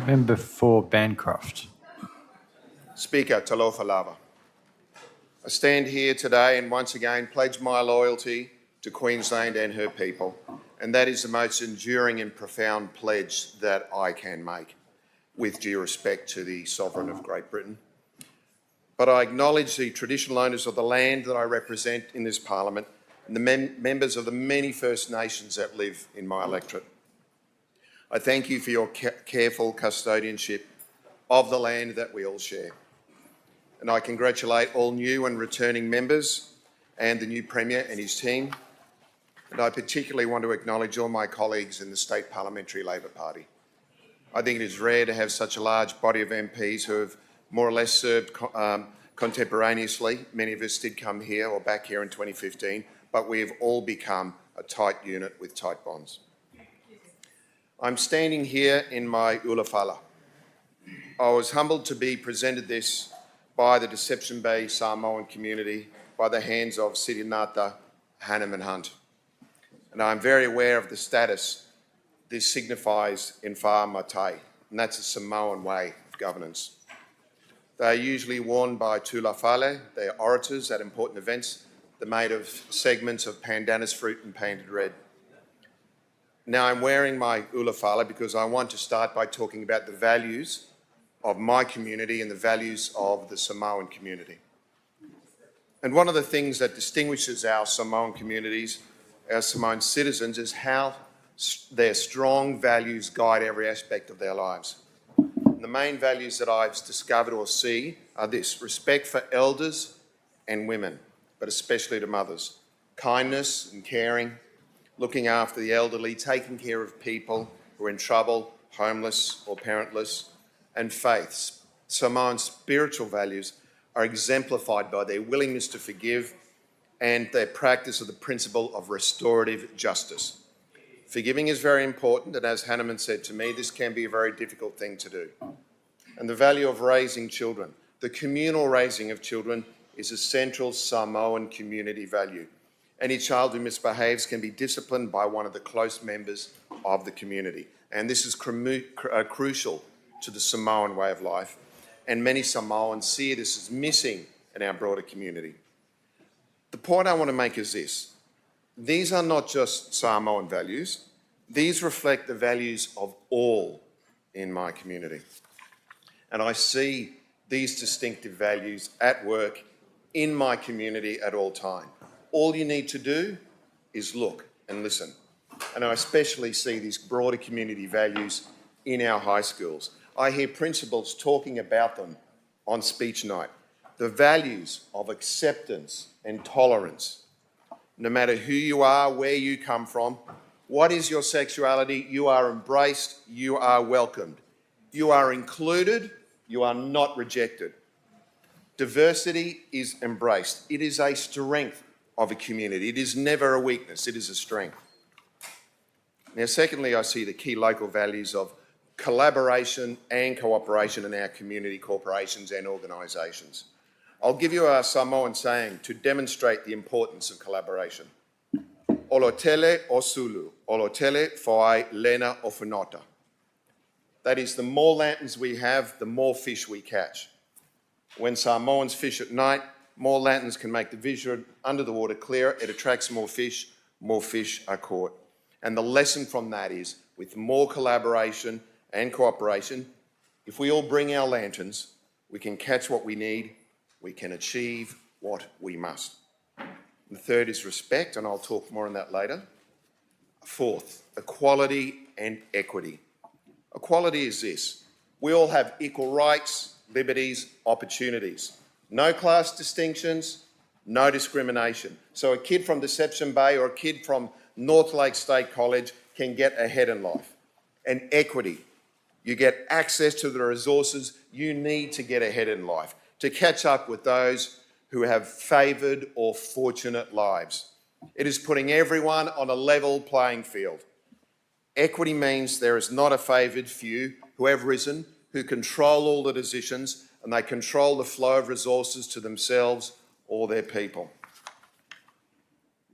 Member for Bancroft. Speaker, talofa lava. I stand here today and once again pledge my loyalty to Queensland and her people, and that is the most enduring and profound pledge that I can make, with due respect to the Sovereign of Great Britain. But I acknowledge the traditional owners of the land that I represent in this Parliament and the members of the many First Nations that live in my electorate. I thank you for your careful custodianship of the land that we all share. And I congratulate all new and returning members and the new Premier and his team. And I particularly want to acknowledge all my colleagues in the State Parliamentary Labor Party. I think it is rare to have such a large body of MPs who have more or less served contemporaneously. Many of us did come here or back here in 2015, but we have all become a tight unit with tight bonds. I'm standing here in my ulafala. I was humbled to be presented this by the Deception Bay Samoan community by the hands of Siddhartha Hanneman Hunt. And I'm very aware of the status this signifies in Wha Matai, and that's a Samoan way of governance. They are usually worn by tulafale, they are orators at important events. They're made of segments of pandanus fruit and painted red. Now I'm wearing my ulafala because I want to start by talking about the values of my community and the values of the Samoan community. And one of the things that distinguishes our Samoan communities, our Samoan citizens, is how their strong values guide every aspect of their lives. And the main values that I've discovered or see are this: respect for elders and women, but especially to mothers, kindness and caring, looking after the elderly, taking care of people who are in trouble, homeless or parentless, and faiths. Samoan spiritual values are exemplified by their willingness to forgive and their practice of the principle of restorative justice. Forgiving is very important, and as Hanneman said to me, this can be a very difficult thing to do. And the value of raising children. The communal raising of children is a central Samoan community value. Any child who misbehaves can be disciplined by one of the close members of the community. And this is crucial to the Samoan way of life. And many Samoans see this as missing in our broader community. The point I want to make is this: these are not just Samoan values, these reflect the values of all in my community. And I see these distinctive values at work in my community at all times. All you need to do is look and listen. And I especially see these broader community values in our high schools. I hear principals talking about them on speech night. The values of acceptance and tolerance. No matter who you are, where you come from, what is your sexuality, you are embraced, you are welcomed. You are included, you are not rejected. Diversity is embraced. It is a strength of a community. It is never a weakness, it is a strength. Now, secondly, I see the key local values of collaboration and cooperation in our community corporations and organisations. I'll give you a Samoan saying to demonstrate the importance of collaboration. Olotele o sulu, olotele foai lena o whanota. That is, the more lanterns we have, the more fish we catch. When Samoans fish at night, more lanterns can make the vision under the water clearer. It attracts more fish are caught. And the lesson from that is, with more collaboration and cooperation, if we all bring our lanterns, we can catch what we need, we can achieve what we must. The third is respect, and I'll talk more on that later. Fourth, equality and equity. Equality is this: we all have equal rights, liberties, opportunities. No class distinctions, no discrimination. So a kid from Deception Bay or a kid from North Lake State College can get ahead in life. And equity, you get access to the resources you need to get ahead in life, to catch up with those who have favoured or fortunate lives. It is putting everyone on a level playing field. Equity means there is not a favoured few who have risen, who control all the decisions, and they control the flow of resources to themselves or their people.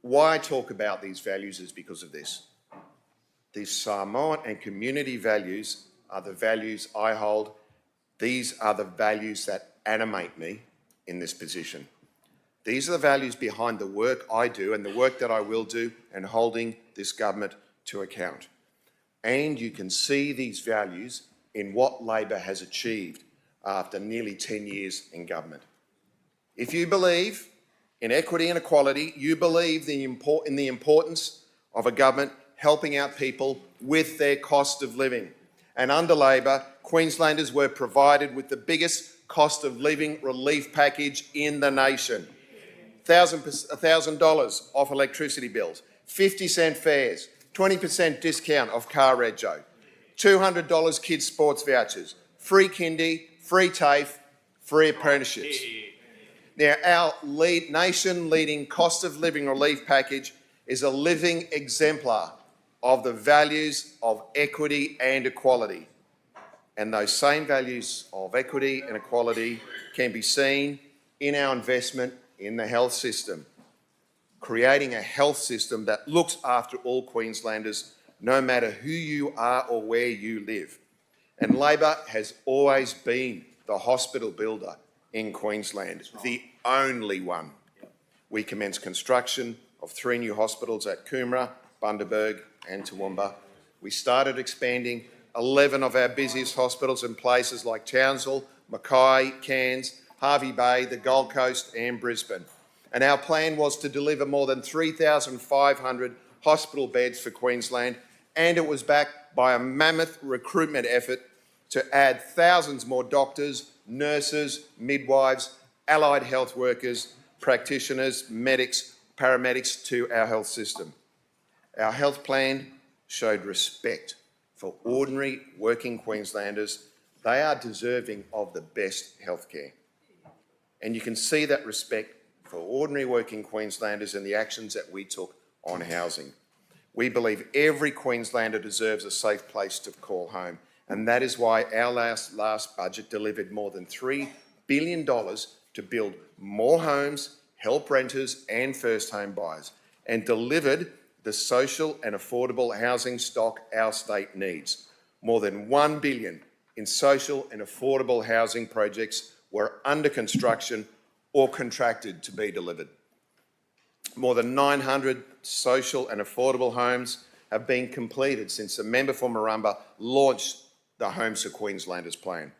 Why I talk about these values is because of this. These Samoan and community values are the values I hold. These are the values that animate me in this position. These are the values behind the work I do and the work that I will do and holding this government to account. And you can see these values in what Labor has achieved after nearly 10 years in government. If you believe in equity and equality, you believe in the importance of a government helping out people with their cost of living. And under Labor, Queenslanders were provided with the biggest cost of living relief package in the nation. $1,000 off electricity bills, 50-cent fares, 20% discount off car rego, $200 kids sports vouchers, free kindy, free TAFE, free apprenticeships. Now, our nation-leading cost of living relief package is a living exemplar of the values of equity and equality. And those same values of equity and equality can be seen in our investment in the health system, creating a health system that looks after all Queenslanders, no matter who you are or where you live. And Labor has always been the hospital builder in Queensland, the only one. We commenced construction of 3 new hospitals at Coomera, Bundaberg and Toowoomba. We started expanding 11 of our busiest hospitals in places like Townsville, Mackay, Cairns, Hervey Bay, the Gold Coast and Brisbane. And our plan was to deliver more than 3,500 hospital beds for Queensland, and it was backed by a mammoth recruitment effort to add thousands more doctors, nurses, midwives, allied health workers, practitioners, medics, paramedics to our health system. Our health plan showed respect for ordinary working Queenslanders. They are deserving of the best healthcare. And you can see that respect for ordinary working Queenslanders in the actions that we took on housing. We believe every Queenslander deserves a safe place to call home, and that is why our last budget delivered more than $3 billion to build more homes, help renters and first home buyers, and delivered the social and affordable housing stock our state needs. More than $1 billion in social and affordable housing projects were under construction or contracted to be delivered. More than 900 social and affordable homes have been completed since the member for Marumba launched the Homes for Queenslanders plan.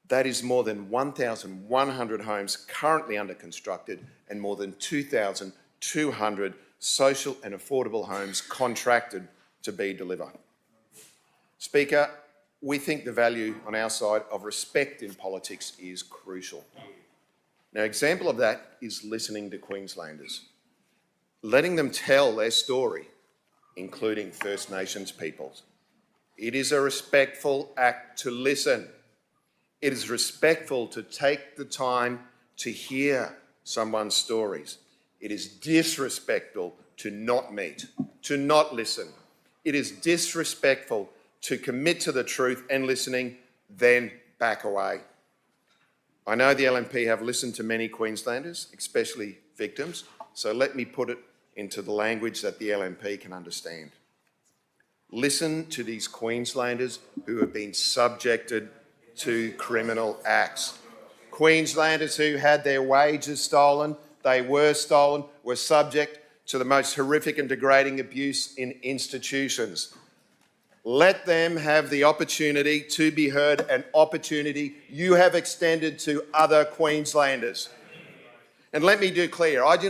That is more than 1,100 homes currently under constructed and more than 2,200 social and affordable homes contracted to be delivered. Speaker, we think the value on our side of respect in politics is crucial. Now, an example of that is listening to Queenslanders, letting them tell their story, including First Nations peoples. It is a respectful act to listen. It is respectful to take the time to hear someone's stories. It is disrespectful to not meet, to not listen. It is disrespectful to commit to the truth and listening, then back away. I know the LNP have listened to many Queenslanders, especially victims, so let me put it into the language that the LNP can understand. Listen to these Queenslanders who have been subjected to criminal acts. Queenslanders who had their wages stolen, were subject to the most horrific and degrading abuse in institutions. Let them have the opportunity to be heard, an opportunity you have extended to other Queenslanders. And let me be clear, I do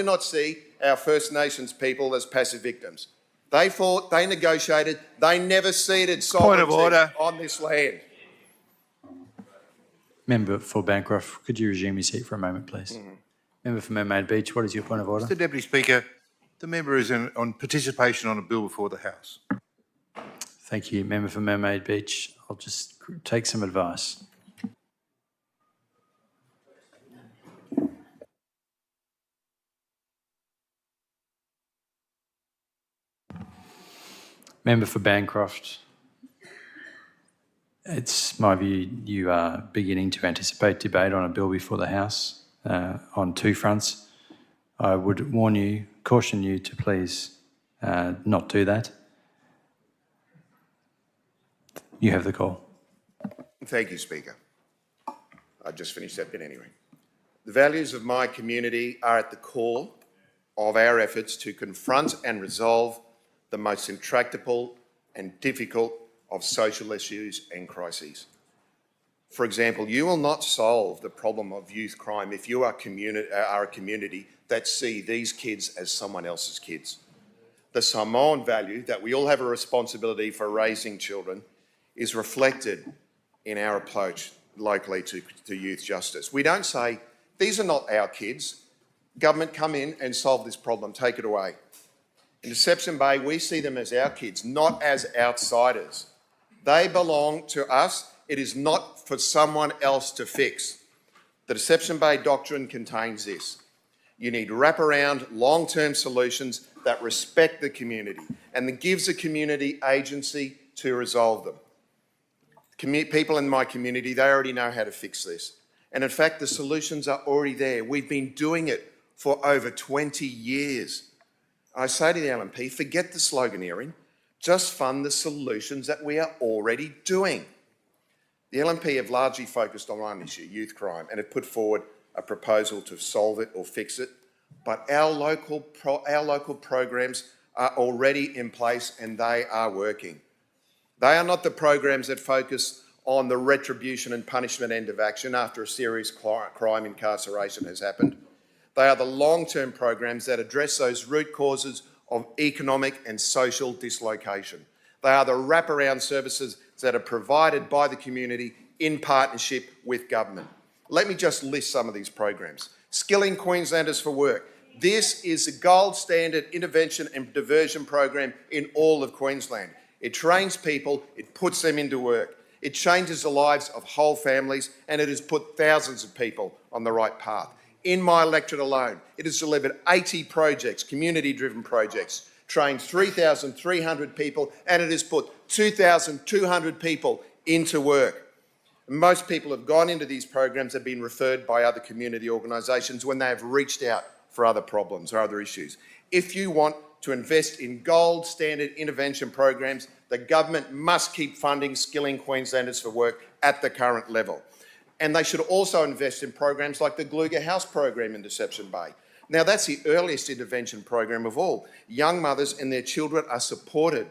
not see our First Nations people as passive victims. They fought, they negotiated, they never ceded sovereignty on this land. Member for Bancroft, could you resume your seat for a moment, please? Member for Mermaid Beach, what is your point of order? Mr Deputy Speaker, the member is on participation on a bill before the House. Thank you. Member for Mermaid Beach, I'll just take some advice. Member for Bancroft, it's my view you are beginning to anticipate debate on a bill before the House on two fronts. I would caution you to please not do that. You have the call. Thank you, Speaker. I just finished that bit anyway. The values of my community are at the core of our efforts to confront and resolve the most intractable and difficult of social issues and crises. For example, you will not solve the problem of youth crime if you are a community that see these kids as someone else's kids. The Samoan value that we all have a responsibility for raising children is reflected in our approach locally to youth justice. We don't say, these are not our kids. Government, come in and solve this problem, take it away. In Deception Bay, we see them as our kids, not as outsiders. They belong to us. It is not for someone else to fix. The Deception Bay doctrine contains this. You need wraparound, long-term solutions that respect the community and that gives the community agency to resolve them. People in my community, they already know how to fix this. And in fact, the solutions are already there. We've been doing it for over 20 years. I say to the LNP, forget the sloganeering, just fund the solutions that we are already doing. The LNP have largely focused on one issue, youth crime, and have put forward a proposal to solve it or fix it. But our local programs are already in place and they are working. They are not the programs that focus on the retribution and punishment end of action after a serious crime incarceration has happened. They are the long-term programs that address those root causes of economic and social dislocation. They are the wraparound services that are provided by the community in partnership with government. Let me just list some of these programs. Skilling Queenslanders for Work. This is the gold standard intervention and diversion program in all of Queensland. It trains people, it puts them into work. It changes the lives of whole families and it has put thousands of people on the right path. In my electorate alone, it has delivered 80 projects, community-driven projects, trained 3,300 people and it has put 2,200 people into work. Most people have gone into these programs have been referred by other community organisations when they have reached out for other problems or other issues. If you want to invest in gold standard intervention programs, the government must keep funding Skilling Queenslanders for Work at the current level. And they should also invest in programs like the Glugger House program in Deception Bay. Now, that's the earliest intervention program of all. Young mothers and their children are supported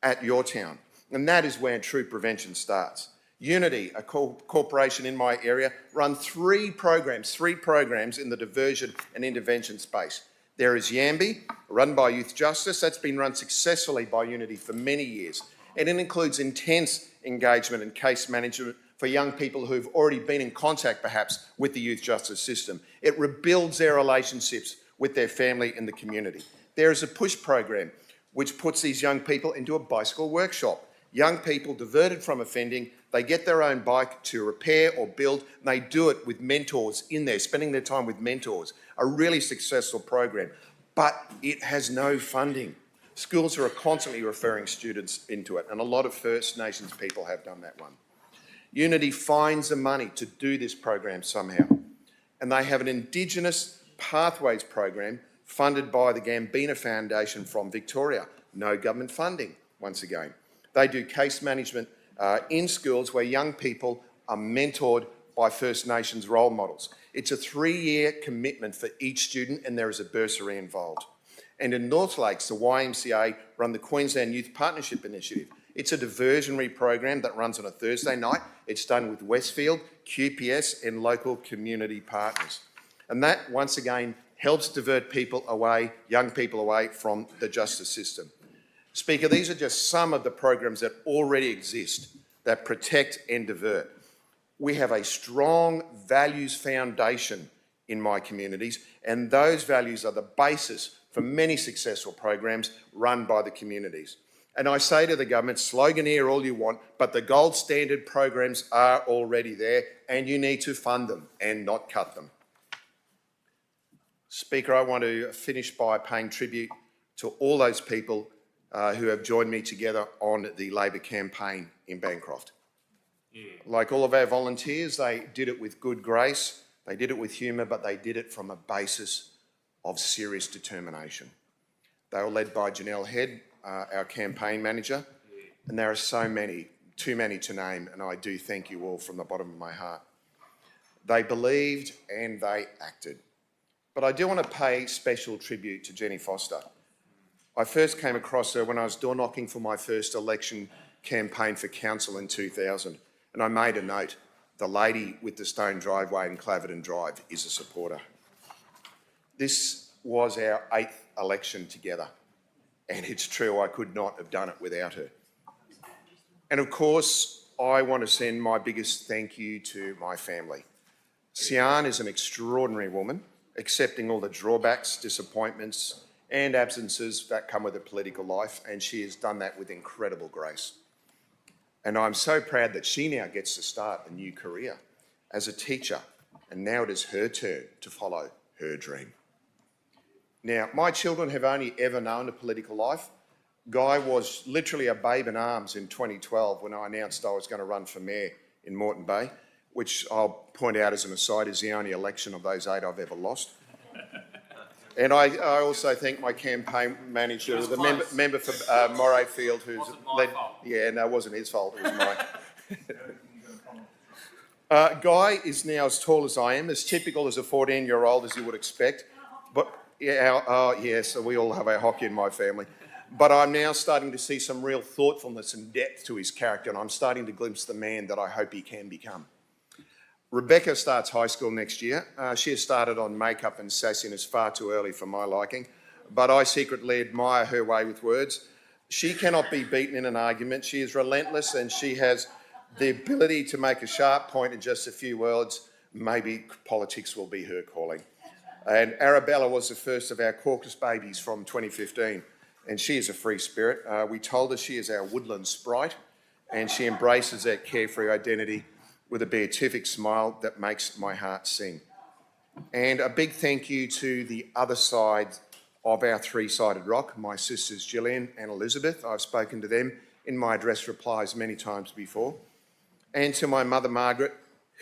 at your town, and that is where true prevention starts. Unity, a corporation in my area, run three programs in the diversion and intervention space. There is Yambi, run by Youth Justice. That's been run successfully by Unity for many years. And it includes intense engagement and case management for young people who've already been in contact, perhaps, with the youth justice system. It rebuilds their relationships with their family and the community. There is a push program which puts these young people into a bicycle workshop. Young people diverted from offending, they get their own bike to repair or build, and they do it with mentors in there, spending their time with mentors. A really successful program, but it has no funding. Schools are constantly referring students into it, and a lot of First Nations people have done that one. Unity finds the money to do this program somehow, and they have an Indigenous Pathways program funded by the Gambina Foundation from Victoria. No government funding, once again. They do case management in schools where young people are mentored by First Nations role models. It's a 3-year commitment for each student and there is a bursary involved. And in North Lakes, the YMCA run the Queensland Youth Partnership Initiative. It's a diversionary program that runs on a Thursday night. It's done with Westfield, QPS and local community partners. And that, once again, helps divert people away, young people away from the justice system. Speaker, these are just some of the programs that already exist that protect and divert. We have a strong values foundation in my communities, and those values are the basis for many successful programs run by the communities. And I say to the government, sloganeer all you want, but the gold standard programs are already there and you need to fund them and not cut them. Speaker, I want to finish by paying tribute to all those people who have joined me together on the Labor campaign in Bancroft. Like all of our volunteers, they did it with good grace, they did it with humour, but they did it from a basis of serious determination. They were led by Janelle Head, our campaign manager, and there are so many. too many to name, and I do thank you all from the bottom of my heart. They believed and they acted. But I do want to pay special tribute to Jenny Foster. I first came across her when I was door knocking for my first election campaign for council in 2000, and I made a note. The lady with the stone driveway in Claverton Drive is a supporter. This was our 8th election together, and it's true, I could not have done it without her. And of course, I want to send my biggest thank you to my family. Sian is an extraordinary woman, accepting all the drawbacks, disappointments and absences that come with a political life, and she has done that with incredible grace. And I'm so proud that she now gets to start a new career as a teacher, and now it is her turn to follow her dream. Now, my children have only ever known a political life. Guy was literally a babe in arms in 2012 when I announced I was going to run for mayor in Moreton Bay, which I'll point out as an aside is the only election of those 8 I've ever lost. And I also thank my campaign manager, the member for Moray Field, who's led. Yeah, no, it wasn't his fault. It was mine. Guy is now as tall as I am, as typical as a 14-year-old as you would expect. But yeah, yes, we all have our hockey in my family. But I'm now starting to see some real thoughtfulness and depth to his character, and I'm starting to glimpse the man that I hope he can become. Rebecca starts high school next year. She has started on makeup and sassiness far too early for my liking, but I secretly admire her way with words. She cannot be beaten in an argument. She is relentless and she has the ability to make a sharp point in just a few words. Maybe politics will be her calling. And Arabella was the first of our caucus babies from 2015, and she is a free spirit. We told her she is our woodland sprite, and she embraces that carefree identity with a beatific smile that makes my heart sing. And a big thank you to the other side of our three-sided rock, my sisters Gillian and Elizabeth. I've spoken to them in my address replies many times before. And to my mother Margaret,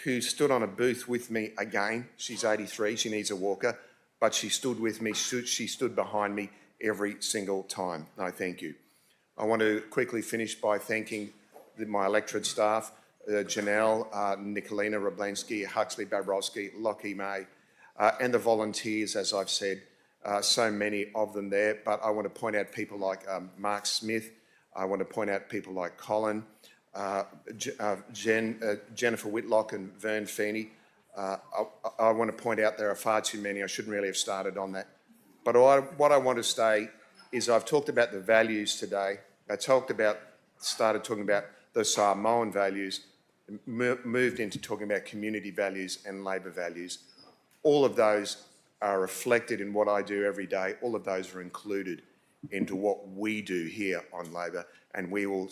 who stood on a booth with me again. She's 83, she needs a walker, but she stood with me, she stood behind me every single time. I thank you. I want to quickly finish by thanking my electorate staff, Janelle, Nicolina Roblensky, Huxley Babrowski, Lockie May, and the volunteers, as I've said, so many of them there. But I want to point out people like Mark Smith. I want to point out people like Colin, Jennifer Whitlock and Vern Feeney. I want to point out there are far too many. I shouldn't really have started on that. But what I want to say is I've talked about the values today. I started talking about the Samoan values, moved into talking about community values and Labor values. All of those are reflected in what I do every day. All of those are included into what we do here on Labor, and we will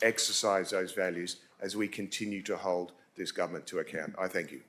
exercise those values as we continue to hold this government to account. I thank you.